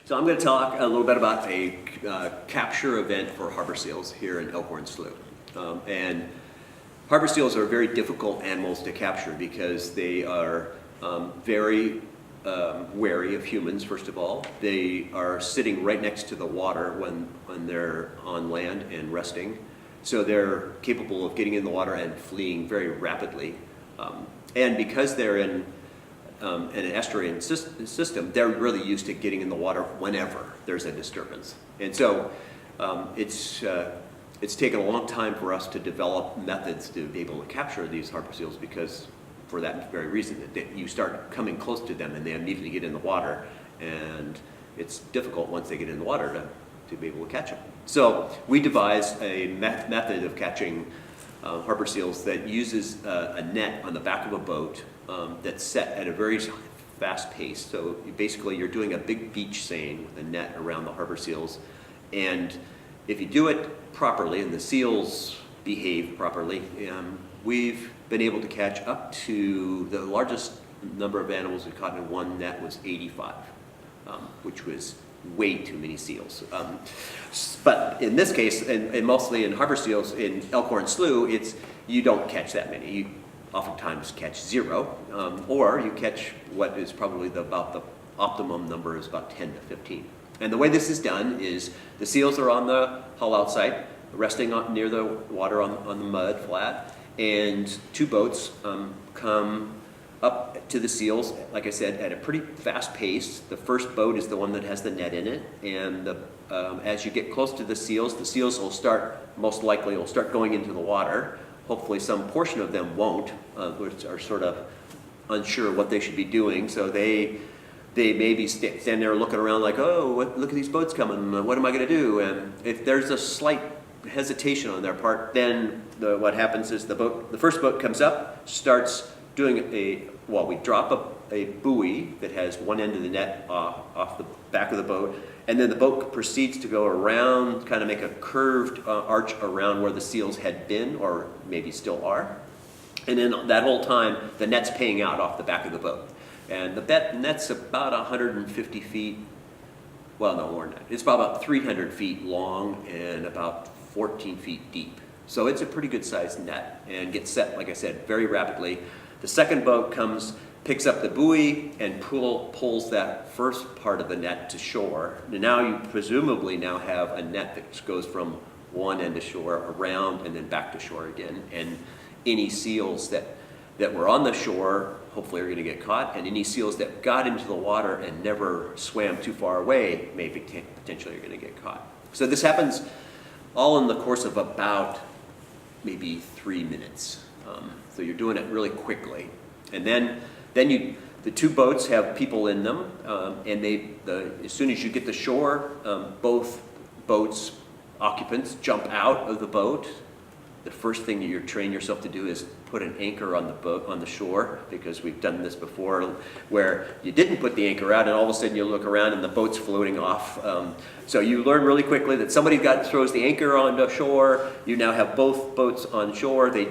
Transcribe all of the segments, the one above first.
So I'm going to talk a little bit about a capture event for harbor seals here in Elkhorn Slough. And harbor seals are very difficult animals to capture because they are very wary of humans, first of all. They are sitting right next to the water when they're on land and resting. So they're capable of getting in the water and fleeing very rapidly. And because they're in an estuarine system, they're really used to getting in the water whenever there's a disturbance. And so it's taken a long time for us to develop methods to be able to capture these harbor seals, because for that very reason, that you start coming close to them and they immediately get in the water, and it's difficult once they get in the water to be able to catch them. So we devised a method of catching harbor seals that uses a net on the back of a boat that's set at a very fast pace. So basically you're doing a big beach seine with a net around the harbor seals, and if you do it properly and the seals behave properly, we've been able to catch up to, the largest number of animals we caught in one net was 85, which was way too many seals. But in this case, and mostly in harbor seals in Elkhorn Slough, you don't catch that many. You oftentimes catch 0, or you catch what is probably about the optimum number is about 10 to 15. And the way this is done is the seals are on the hull outside, resting near the water on the mud flat, and 2 boats come up to the seals, like I said, at a pretty fast pace. The first boat is the one that has the net in it, and as you get close to the seals will start, most likely will start going into the water. Hopefully some portion of them won't, which are sort of unsure what they should be doing, so they maybe stand there looking around like, oh, look at these boats coming, what am I going to do? And if there's a slight hesitation on their part, then what happens is the first boat comes up, starts doing we drop a buoy that has one end of the net off the back of the boat, and then the boat proceeds to go around, kind of make a curved arch around where the seals had been, or maybe still are. And then that whole time, the net's paying out off the back of the boat. And the net's about 150 feet, well, no more than that. It's about 300 feet long and about 14 feet deep. So it's a pretty good sized net and gets set, like I said, very rapidly. The second boat comes, picks up the buoy and pulls that first part of the net to shore. And now you presumably now have a net that goes from one end of shore around and then back to shore again. And any seals that were on the shore hopefully are going to get caught, and any seals that got into the water and never swam too far away may potentially are going to get caught. So this happens all in the course of about maybe 3 minutes. So you're doing it really quickly. And then the 2 boats have people in them, and as soon as you get to shore, both boats' occupants jump out of the boat. The first thing that you train yourself to do is put an anchor on the boat, on the shore, because we've done this before where you didn't put the anchor out and all of a sudden you look around and the boat's floating off. So you learn really quickly that somebody throws the anchor onto shore. You now have both boats on shore. The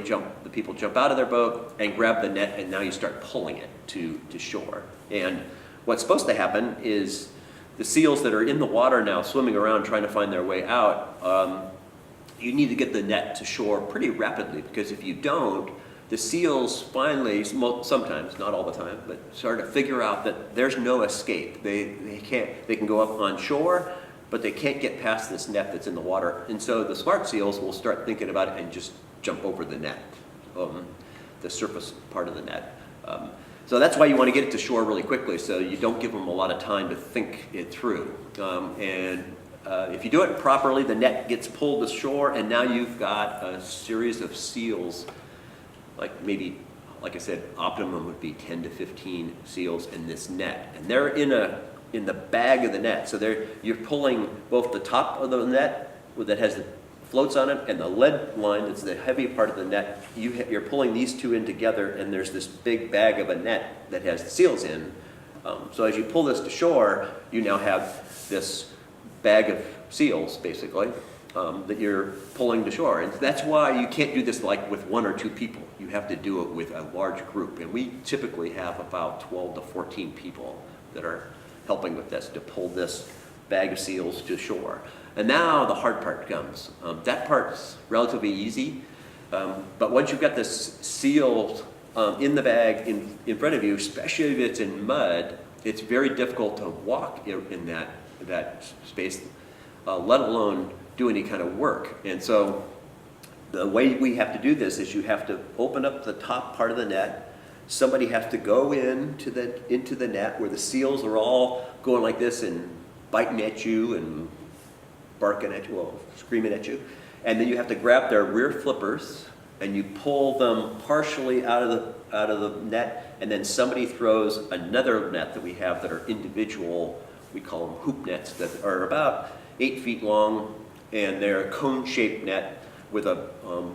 people jump out of their boat and grab the net, and now you start pulling it to shore. And what's supposed to happen is the seals that are in the water now swimming around trying to find their way out, you need to get the net to shore pretty rapidly, because if you don't, the seals finally, sometimes, not all the time, but start to figure out that there's no escape. They can go up on shore, but they can't get past this net that's in the water. And so the smart seals will start thinking about it and just jump over the net, the surface part of the net. So that's why you want to get it to shore really quickly, so you don't give them a lot of time to think it through. If you do it properly, the net gets pulled to shore, and now you've got a series of seals, like I said, optimum would be 10 to 15 seals in this net. And they're in the bag of the net. So you're pulling both the top of the net that has the floats on it and the lead line that's the heavy part of the net. You're pulling these 2 in together, and there's this big bag of a net that has the seals in. So as you pull this to shore, you now have this bag of seals, basically, that you're pulling to shore. And that's why you can't do this like with 1 or 2 people. You have to do it with a large group. And we typically have about 12 to 14 people that are helping with this to pull this bag of seals to shore. And now the hard part comes. That part's relatively easy, but once you've got this seal in the bag in front of you, especially if it's in mud, it's very difficult to walk in that space, let alone do any kind of work. And so the way we have to do this is you have to open up the top part of the net. Somebody has to go into the net where the seals are all going like this and biting at you and barking at you, well, screaming at you. And then you have to grab their rear flippers and you pull them partially out of the net, and then somebody throws another net that we have that are individual, we call them hoop nets, that are about 8 feet long, and they're a cone-shaped net with a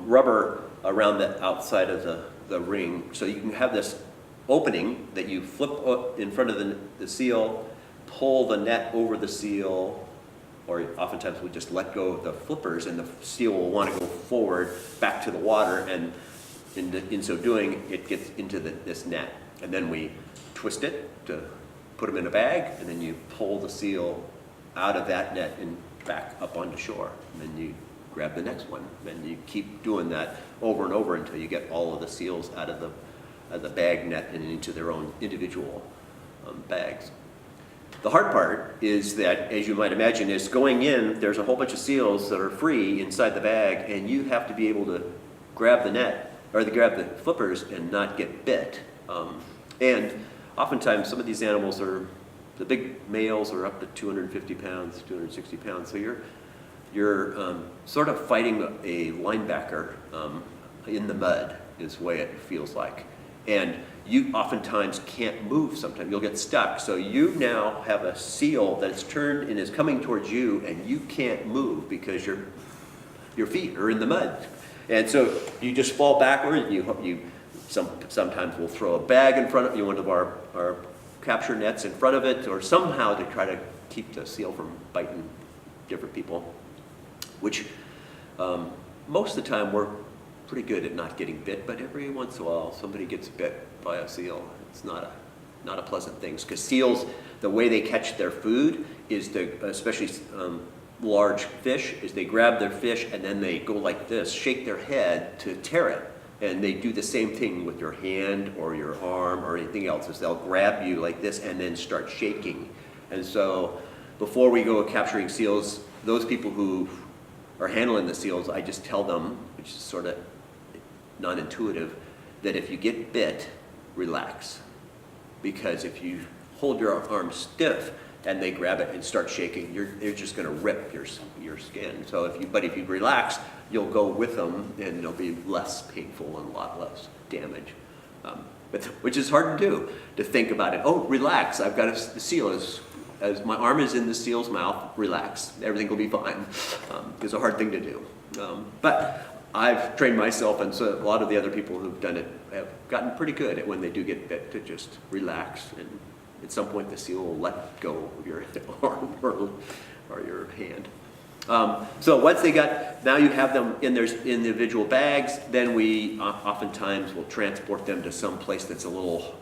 rubber around the outside of the ring. So you can have this opening that you flip up in front of the seal, pull the net over the seal, or oftentimes we just let go of the flippers and the seal will want to go forward back to the water, and in so doing it gets into this net. And then we twist it to put them in a bag, and then you pull the seal out of that net and back up onto shore. And then you grab the next one, and you keep doing that over and over until you get all of the seals out of the bag net and into their own individual bags. The hard part is that, as you might imagine, is going in, there's a whole bunch of seals that are free inside the bag, and you have to be able to grab the net, or grab the flippers and not get bit. And oftentimes some of these animals the big males are up to 250 pounds, 260 pounds, so you're sort of fighting a linebacker in the mud is the way it feels like. And you oftentimes can't move sometimes. You'll get stuck. So you now have a seal that's turned and is coming towards you, and you can't move because your feet are in the mud. And so you just fall backward. Sometimes we'll throw a bag in front of you, one of our capture nets in front of it, or somehow to try to keep the seal from biting different people, which most of the time we're pretty good at not getting bit, but every once in a while somebody gets bit by a seal. It's not a pleasant thing, because seals, the way they catch their food is especially large fish, is they grab their fish and then they go like this, shake their head to tear it. And they do the same thing with your hand or your arm or anything else, is they'll grab you like this and then start shaking. And so before we go capturing seals, those people who are handling the seals, I just tell them, which is sort of non-intuitive, that if you get bit, relax. Because if you hold your arm stiff and they grab it and start shaking, they're just going to rip your skin. So if you relax, you'll go with them, and it'll be less painful and a lot less damage. Which is hard to do, to think about it. Oh, relax, I've got the seal, as my arm is in the seal's mouth, relax, everything will be fine. It's a hard thing to do. But I've trained myself, and so a lot of the other people who've done it have gotten pretty good at when they do get bit to just relax, and at some point the seal will let go of your arm or your hand. So once now you have them in their individual bags, then we oftentimes will transport them to some place that's a little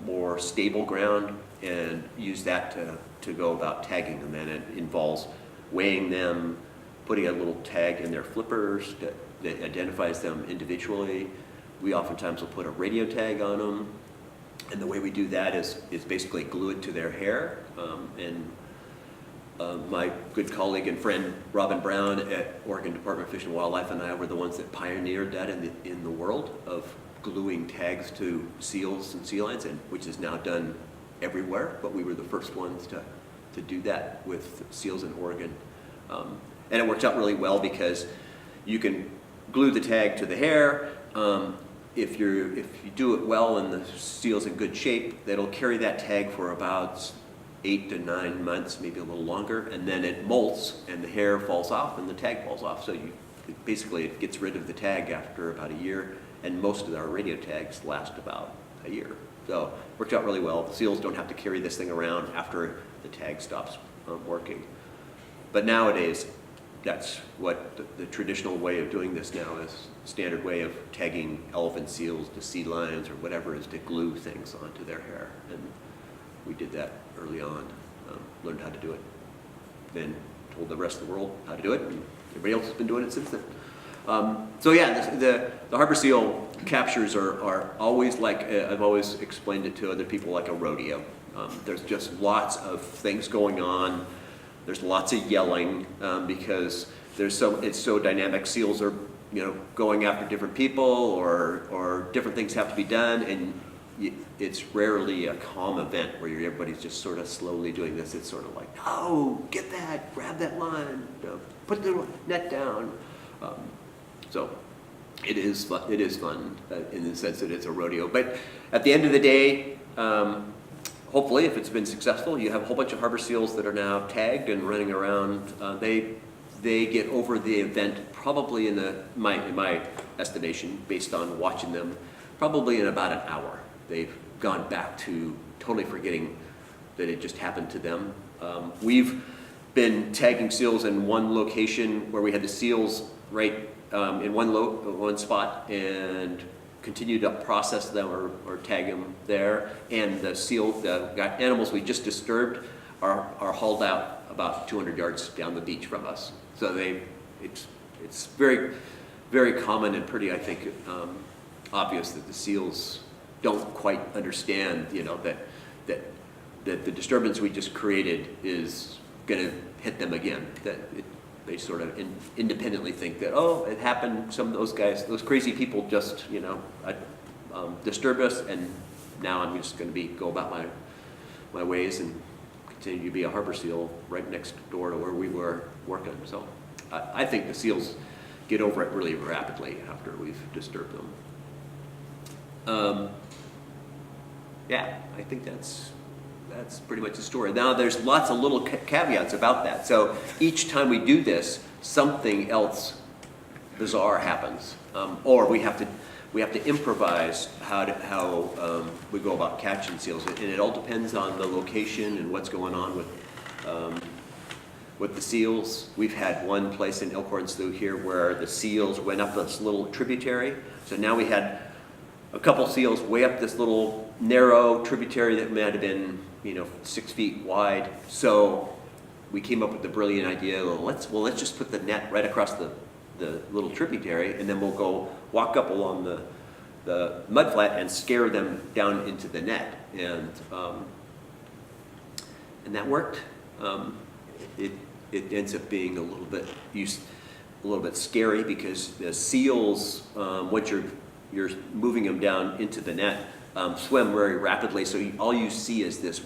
more stable ground and use that to go about tagging them. And it involves weighing them, putting a little tag in their flippers that identifies them individually. We oftentimes will put a radio tag on them. And the way we do that is basically glue it to their hair. My good colleague and friend Robin Brown at Oregon Department of Fish and Wildlife and I were the ones that pioneered that in the world of gluing tags to seals and sea lions, which is now done everywhere, but we were the first ones to do that with seals in Oregon. And it works out really well because you can glue the tag to the hair. If you do it well and the seal's in good shape, that'll carry that tag for about 8 to 9 months, maybe a little longer, and then it molts and the hair falls off and the tag falls off. So basically it gets rid of the tag after about a year, and most of our radio tags last about a year. So it worked out really well. The seals don't have to carry this thing around after the tag stops working. But nowadays, that's what the traditional way of doing this now is. Standard way of tagging elephant seals to sea lions or whatever is to glue things onto their hair. And we did that early on, learned how to do it. then told the rest of the world how to do it, and everybody else has been doing it since then. So yeah, the harbor seal captures are always like, I've always explained it to other people, like a rodeo. There's just lots of things going on. There's lots of yelling because it's so dynamic. Seals are, going after different people, or different things have to be done, and it's rarely a calm event where everybody's just sort of slowly doing this. It's sort of like, oh, get that, grab that line, put the net down. So it is fun. It is fun in the sense that it's a rodeo. But at the end of the day, hopefully, if it's been successful, you have a whole bunch of harbor seals that are now tagged and running around. They get over the event probably in my estimation, based on watching them, probably in about an hour. They've gone back to totally forgetting that it just happened to them. We've been tagging seals in one location where we had the seals right in one spot, and continue to process them or tag them there. And the animals we just disturbed are hauled out about 200 yards down the beach from us. So it's very, very common and pretty, I think, obvious that the seals don't quite understand, that the disturbance we just created is going to hit them again. They sort of independently think that, oh, it happened, some of those guys, those crazy people just, disturbed us, and now I'm just going to go about my ways and continue to be a harbor seal right next door to where we were working. So I think the seals get over it really rapidly after we've disturbed them. Yeah, I think that's pretty much the story. Now, there's lots of little caveats about that. So each time we do this, something else bizarre happens, or we have to improvise how we go about catching seals, and it all depends on the location and what's going on with the seals. We've had one place in Elkhorn Slough here where the seals went up this little tributary. So now we had a couple seals way up this little narrow tributary that might have been 6 feet wide. So we came up with the brilliant idea, let's just put the net right across the little tributary, and then we'll go walk up along the mud flat and scare them down into the net. And that worked. It ends up being a little bit scary, because the seals, once you're moving them down into the net, swim very rapidly. So all you see is this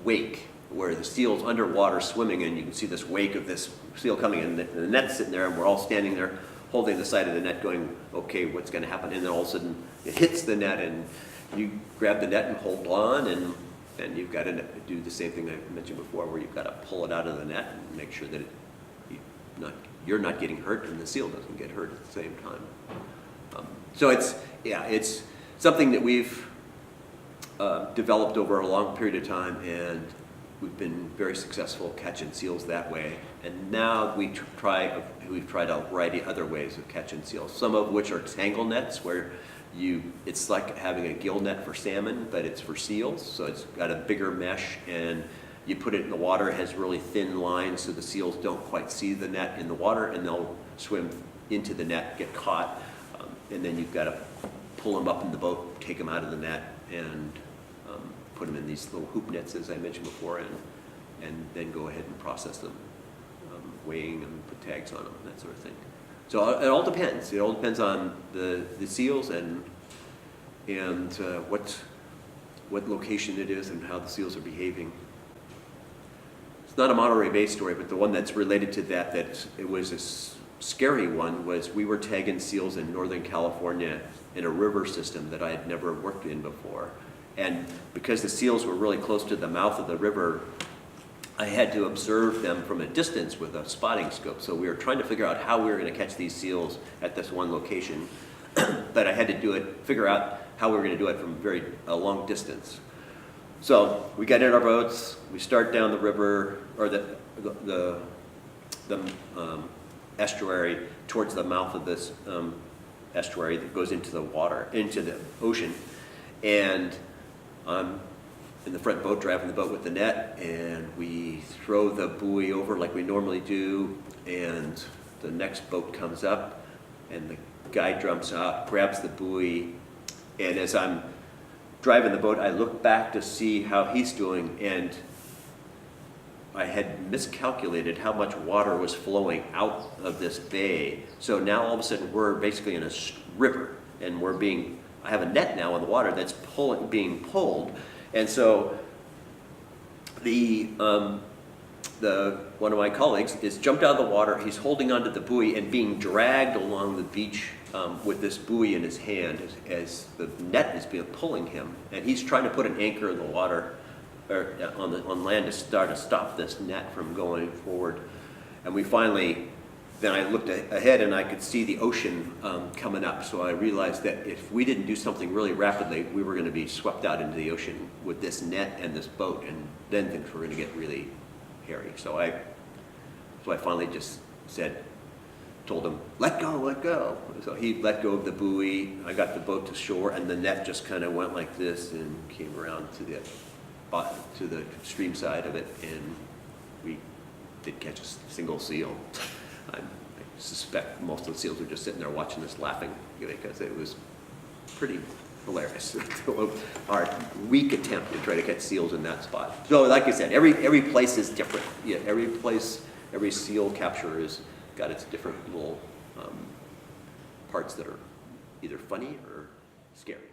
wake where the seal's underwater swimming, and you can see this wake of this seal coming in. The net's sitting there, and we're all standing there holding the side of the net going, okay, what's going to happen? And then all of a sudden it hits the net, and you grab the net and hold on, and you've got to do the same thing I mentioned before, where you've got to pull it out of the net and make sure that you're not getting hurt, and the seal doesn't get hurt at the same time. So it's something that we've developed over a long period of time, and we've been very successful catching seals that way. And now we've tried a variety of other ways of catching seals, some of which are tangle nets, where it's like having a gill net for salmon, but it's for seals. So it's got a bigger mesh, and you put it in the water. It has really thin lines, so the seals don't quite see the net in the water, and they'll swim into the net, get caught, and then you've got to pull them up in the boat, take them out of the net, and put them in these little hoop nets, as I mentioned before, and then go ahead and process them, weighing them, put tags on them, that sort of thing. So it all depends. It all depends on the seals and what location it is and how the seals are behaving. It's not a Monterey Bay story, but the one that's related to that it was a scary one, was we were tagging seals in Northern California in a river system that I had never worked in before. And because the seals were really close to the mouth of the river, I had to observe them from a distance with a spotting scope. So we were trying to figure out how we were going to catch these seals at this one location, but I had to figure out how we were going to do it from a long distance. So we got in our boats, we start down the river, or the estuary, towards the mouth of this estuary that goes into the water, into the ocean, and I'm in the front boat, driving the boat with the net, and we throw the buoy over like we normally do, and the next boat comes up, and the guy jumps out, grabs the buoy, and as I'm driving the boat, I look back to see how he's doing, and I had miscalculated how much water was flowing out of this bay. So now all of a sudden we're basically in a river, and I have a net now on the water that's being pulled. And so one of my colleagues is jumped out of the water. He's holding onto the buoy and being dragged along the beach with this buoy in his hand as the net is pulling him. And he's trying to put an anchor in the water or on land to stop this net from going forward. And then I looked ahead and I could see the ocean coming up. So I realized that if we didn't do something really rapidly, we were going to be swept out into the ocean with this net and this boat, and then things were going to get really hairy. So I finally just told him, let go, let go. So he let go of the buoy. I got the boat to shore, and the net just kind of went like this and came around to the stream side of it, and we did catch a single seal. I suspect most of the seals were just sitting there watching us laughing because it was pretty hilarious. Our weak attempt to try to catch seals in that spot. So like I said, every place is different. Yeah, every seal capture has got its different little parts that are either funny or scary.